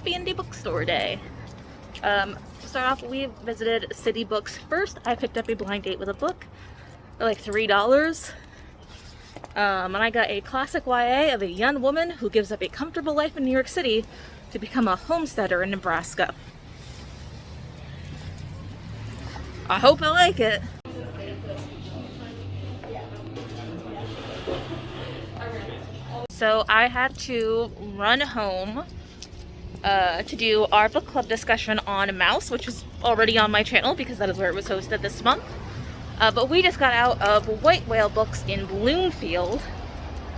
happy indie bookstore day. To start off, we visited City Books first. I picked up a blind date with a book for like $3. And I got a classic YA of a young woman who gives up a comfortable life in New York City to become a homesteader in Nebraska. I hope I like it. So I had to run home to do our book club discussion on Mouse, which is already on my channel because that is where it was hosted this month. But we just got out of White Whale Books in Bloomfield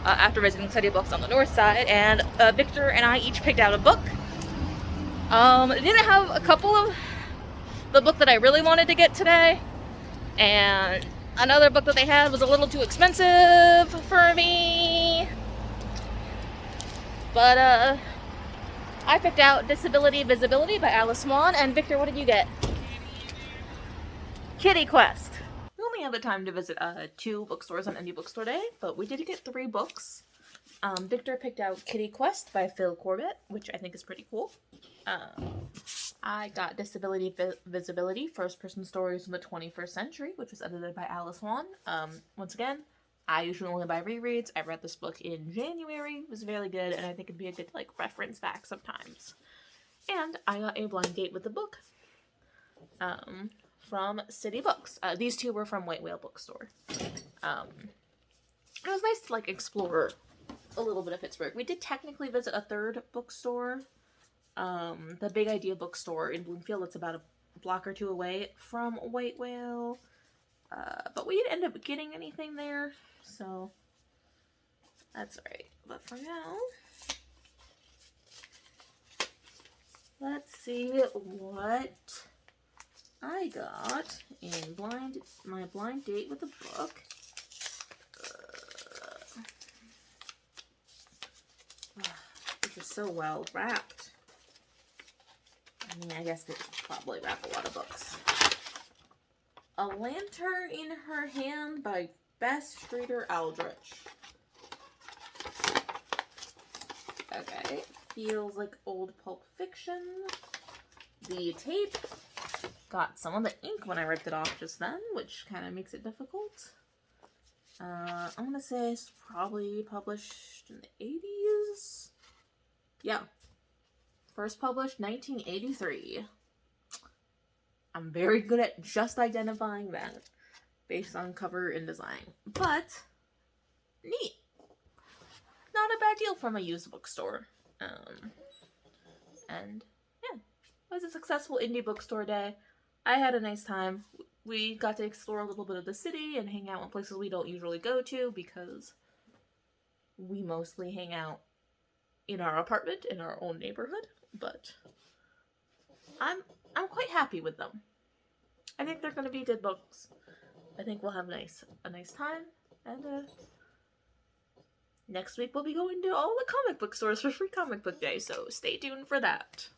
after visiting City Books on the north side, and Victor and I each picked out a book. Didn't have a couple of the book that I really wanted to get today, and another book that they had was a little too expensive for me. But I picked out Disability Visibility by Alice Swan. And Victor, what did you get? Kitty Quest. We only had the time to visit 2 bookstores on Indie Bookstore Day, but we did get 3 books. Victor picked out Kitty Quest by Phil Corbett, which I think is pretty cool. I got Disability Visibility, First Person Stories from the 21st Century, which was edited by Alice Swan. Once again, I usually only buy rereads. I read this book in January. It was really good, and I think it'd be a good reference back sometimes. And I got a blind date with the book from City Books. These 2 were from White Whale Bookstore. It was nice to explore a little bit of Pittsburgh. We did technically visit a 3rd bookstore, the Big Idea Bookstore in Bloomfield. It's about a block or 2 away from White Whale. But we didn't end up getting anything there, so that's alright. But for now, let's see what I got in my blind date with the book. Which is so well wrapped. I mean, I guess they probably wrap a lot of books. A Lantern in Her Hand by Bess Streeter Aldrich. Okay, feels like old Pulp Fiction. The tape got some of the ink when I ripped it off just then, which kind of makes it difficult. I'm gonna say it's probably published in the 80s. Yeah. First published 1983. I'm very good at just identifying that based on cover and design. But, neat. Not a bad deal from a used bookstore. And, yeah. It was a successful indie bookstore day. I had a nice time. We got to explore a little bit of the city and hang out in places we don't usually go to because we mostly hang out in our apartment, in our own neighborhood. But I'm quite happy with them. I think they're going to be good books. I think we'll have a nice time. And next week we'll be going to all the comic book stores for Free Comic Book Day, so stay tuned for that.